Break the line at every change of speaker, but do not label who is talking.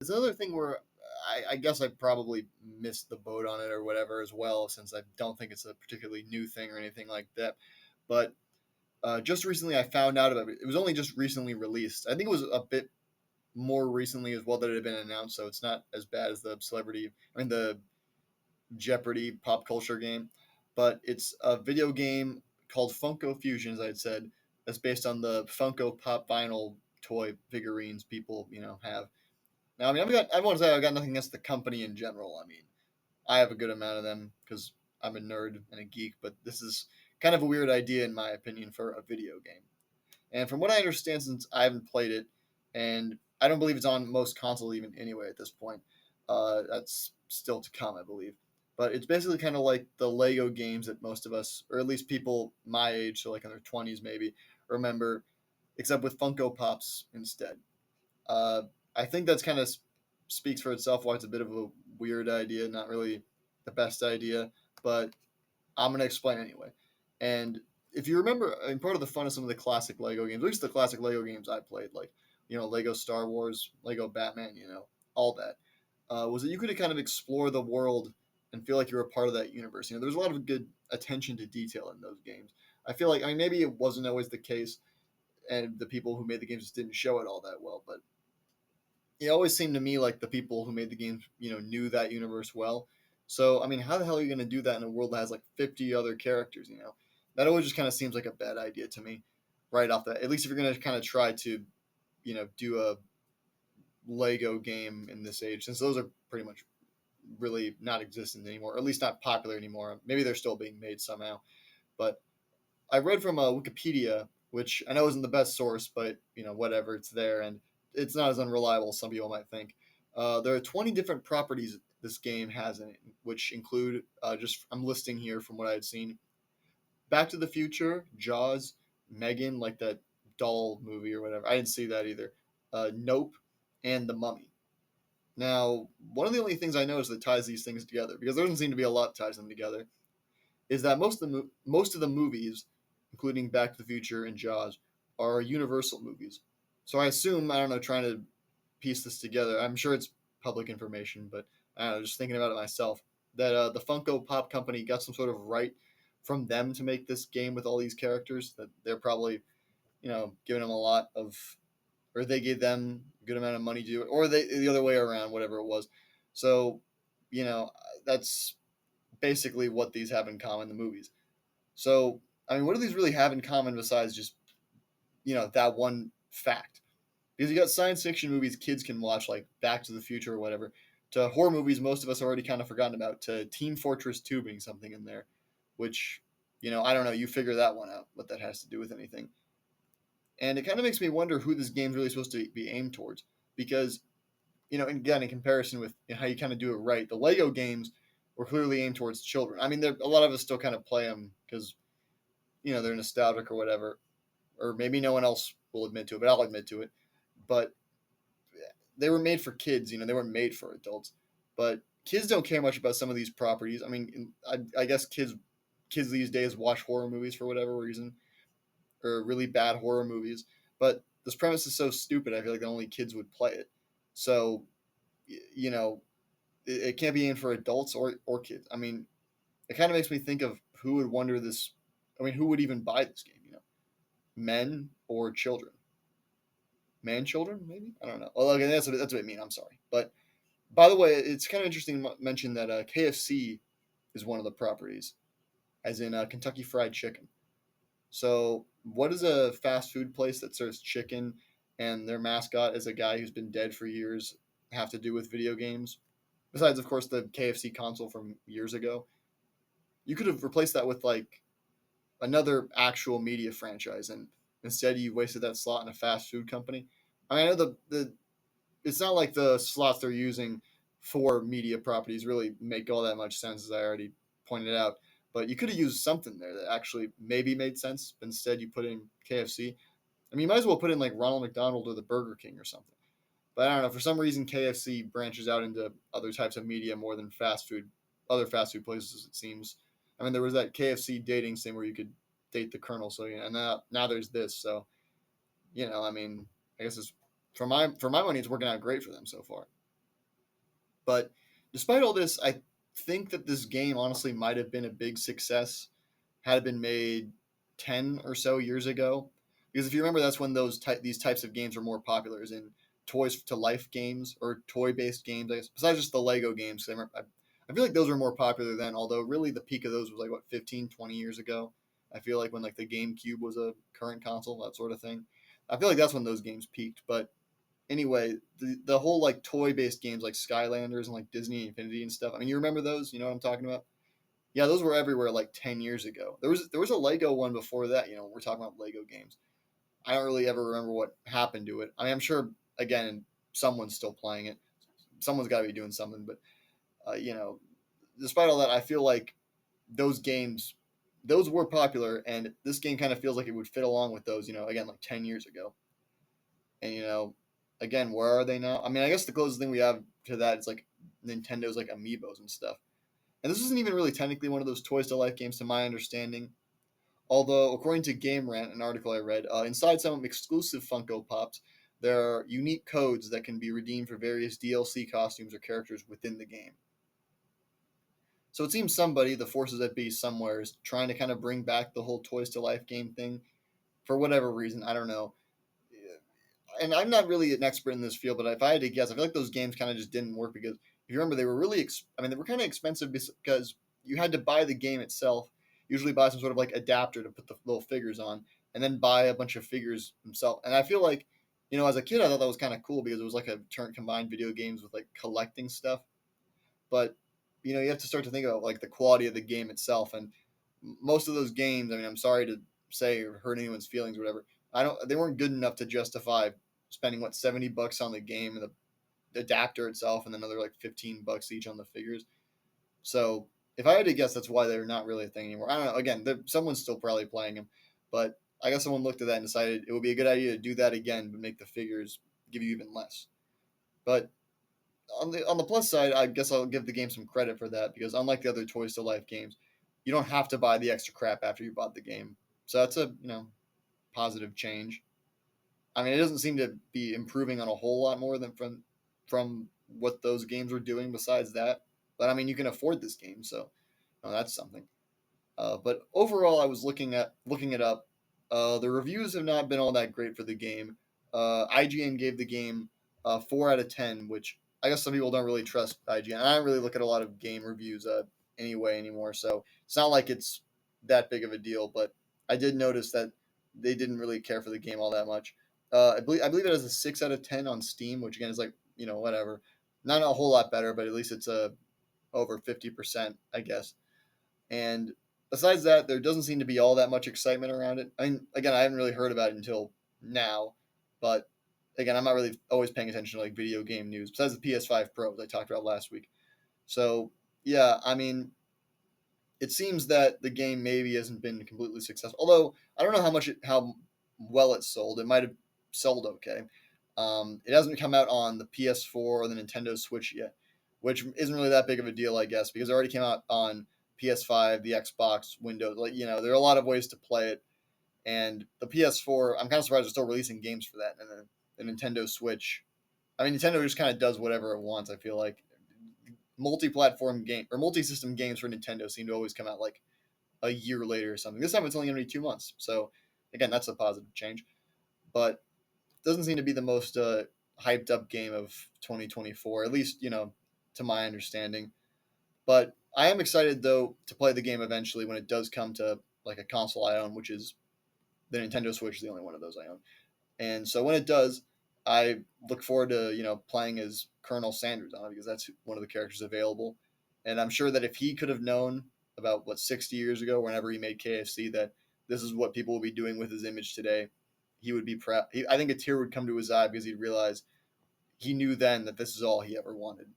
it's another thing where I guess I probably missed the boat on it or whatever as well, since I don't think it's a particularly new thing or anything like that. But just recently, I found out about it. It was only just recently released. I think it was a bit more recently as well that it had been announced, so it's not as bad as the Jeopardy pop culture game. But it's a video game called Funko Fusion, as I had said, that's based on the Funko Pop vinyl toy figurines people have. Now, I mean, I want to say I've got nothing against the company in general. I mean, I have a good amount of them because I'm a nerd and a geek, but this is kind of a weird idea in my opinion for a video game. And from what I understand, since I haven't played it, and I don't believe it's on most consoles even anyway at this point, that's still to come, I believe. But it's basically kind of like the Lego games that most of us, or at least people my age, so like in their 20s maybe, remember, except with Funko Pops instead. Uh, I think that's kind of speaks for itself why it's a bit of a weird idea, not really the best idea, but I'm going to explain anyway. And if you remember, I mean, part of the fun of some of the classic Lego games, at least the classic Lego games I played, like, Lego Star Wars, Lego Batman, all that, was that you could kind of explore the world and feel like you're a part of that universe. There was a lot of good attention to detail in those games. I feel like, I mean, maybe it wasn't always the case, and the people who made the games just didn't show it all that well, but it always seemed to me like the people who made the games, knew that universe well. So, I mean, how the hell are you going to do that in a world that has like 50 other characters, That always just kind of seems like a bad idea to me right off that. At least if you're going to kind of try to, do a Lego game in this age, since those are pretty much really not existent anymore, or at least not popular anymore. Maybe they're still being made somehow. But I read from Wikipedia, which I know isn't the best source, but whatever, it's there, and it's not as unreliable as some people might think. There are 20 different properties this game has in it, which include just I'm listing here from what I had seen: Back to the Future, Jaws, Megan, like that doll movie or whatever. I didn't see that either. Nope, and The Mummy. Now, one of the only things I know is that ties these things together, because there doesn't seem to be a lot that ties them together, is that most of the movies, including Back to the Future and Jaws, are Universal movies. So I assume, I don't know, trying to piece this together, I'm sure it's public information, but I don't know, just thinking about it myself, that the Funko Pop company got some sort of right from them to make this game with all these characters. That they're probably, giving them a lot of, or they gave them a good amount of money to do it, or they the other way around, whatever it was. So, you know, that's basically what these have in common, the movies. So, I mean, what do these really have in common besides just, that one fact? Because you got science fiction movies kids can watch, like Back to the Future or whatever, to horror movies most of us already kind of forgotten about, to Team Fortress 2 being something in there, which, I don't know, you figure that one out, what that has to do with anything. And it kind of makes me wonder who this game's really supposed to be aimed towards. Because, again, in comparison with how you kind of do it right, the Lego games were clearly aimed towards children. I mean, a lot of us still kind of play them because, they're nostalgic or whatever. Or maybe no one else will admit to it, but I'll admit to it. But they were made for kids, they weren't made for adults. But kids don't care much about some of these properties. I mean, I guess kids these days watch horror movies for whatever reason, or really bad horror movies. But this premise is so stupid. I feel like only kids would play it. So, you know, it can't be aimed for adults or kids. I mean, it kind of makes me think of who would wonder this. I mean, who would even buy this game? Men or children? Man, children, maybe. I don't know. Well, okay, that's what I mean. I'm sorry, but by the way, it's kind of interesting to mention that KFC is one of the properties, as in Kentucky Fried Chicken. So, what does a fast food place that serves chicken and their mascot is a guy who's been dead for years have to do with video games? Besides, of course, the KFC console from years ago. You could have replaced that with like another actual media franchise, and instead you wasted that slot in a fast food company. I mean, I know the it's not like the slots they're using for media properties really make all that much sense, as I already pointed out. But you could have used something there that actually maybe made sense. But instead, you put in KFC. I mean, you might as well put in like Ronald McDonald or the Burger King or something. But I don't know. For some reason, KFC branches out into other types of media more than other fast food places. It seems. I mean, there was that KFC dating thing where you could date the Colonel. So and now there's this. So I mean, I guess it's for my money, it's working out great for them so far. But despite all this, I think that this game honestly might have been a big success had it been made 10 or so years ago. Because if you remember, that's when these types of games were more popular, as in toys to life games or toy based games, I guess, besides just the Lego games. I feel like those were more popular then, although really the peak of those was like, what, 15, 20 years ago? I feel like when like the GameCube was a current console, that sort of thing. I feel like that's when those games peaked. But anyway, the whole like toy based games like Skylanders and like Disney Infinity and stuff. I mean, you remember those? You know what I'm talking about? Yeah, those were everywhere like 10 years ago. There was a Lego one before that. We're talking about Lego games. I don't really ever remember what happened to it. I mean, I'm sure again someone's still playing it. Someone's got to be doing something. But uh, you know, despite all that, I feel like those games, those were popular, and this game kind of feels like it would fit along with those. Again, like 10 years ago. And again, where are they now? I mean, I guess the closest thing we have to that is like Nintendo's like amiibos and stuff. And this isn't even really technically one of those Toys to Life games, to my understanding. Although, according to Game Rant, an article I read, inside some exclusive Funko Pops, there are unique codes that can be redeemed for various DLC costumes or characters within the game. So it seems somebody, the forces that be somewhere, is trying to kind of bring back the whole Toys to Life game thing for whatever reason. I don't know. And I'm not really an expert in this field, but if I had to guess, I feel like those games kind of just didn't work because if you remember, they were really, I mean, they were kind of expensive because you had to buy the game itself, usually buy some sort of like adapter to put the little figures on, and then buy a bunch of figures himself. And I feel like, as a kid, I thought that was kind of cool because it was like a turn combined video games with like collecting stuff. But you have to start to think about like the quality of the game itself, and most of those games. I mean, I'm sorry to say or hurt anyone's feelings or whatever. I don't. They weren't good enough to justify spending what $70 on the game and the adapter itself, and another like $15 each on the figures. So if I had to guess, that's why they're not really a thing anymore. I don't know. Again, someone's still probably playing them, but I guess someone looked at that and decided it would be a good idea to do that again, but make the figures give you even less. But on the plus side, I guess I'll give the game some credit for that because unlike the other Toys to Life games, you don't have to buy the extra crap after you bought the game. So that's a positive change. I mean, it doesn't seem to be improving on a whole lot more than from what those games were doing. Besides that, but I mean, you can afford this game, so that's something. But overall, I was looking it up. The reviews have not been all that great for the game. IGN gave the game 4 out of 10, which I guess some people don't really trust IGN. I don't really look at a lot of game reviews anyway anymore, so it's not like it's that big of a deal. But I did notice that they didn't really care for the game all that much. I believe it has a 6 out of 10 on Steam, which again is like whatever, not a whole lot better, but at least it's over 50%, I guess. And besides that, there doesn't seem to be all that much excitement around it. I mean, again, I haven't really heard about it until now, but again, I'm not really always paying attention to like video game news besides the PS5 Pro as I talked about last week. So yeah, I mean, it seems that the game maybe hasn't been completely successful. Although I don't know how well it's sold. It might have sold okay. It hasn't come out on the PS4 or the Nintendo Switch yet, which isn't really that big of a deal, I guess, because it already came out on PS5, the Xbox, Windows. Like there are a lot of ways to play it, and the PS4. I'm kind of surprised they're still releasing games for that, and the Nintendo Switch. I mean, Nintendo just kind of does whatever it wants. I feel like multi-platform game or multi-system games for Nintendo seem to always come out like a year later or something. This time it's only going to be 2 months. So again, that's a positive change, but it doesn't seem to be the most hyped up game of 2024, at least to my understanding. But I am excited though to play the game eventually when it does come to like a console I own, which is the Nintendo Switch is the only one of those I own. And so when it does, I look forward to playing as Colonel Sanders on it because that's one of the characters available. And I'm sure that if he could have known about 60 years ago, whenever he made KFC, that this is what people will be doing with his image today, he would be proud. I think a tear would come to his eye because he'd realize he knew then that this is all he ever wanted.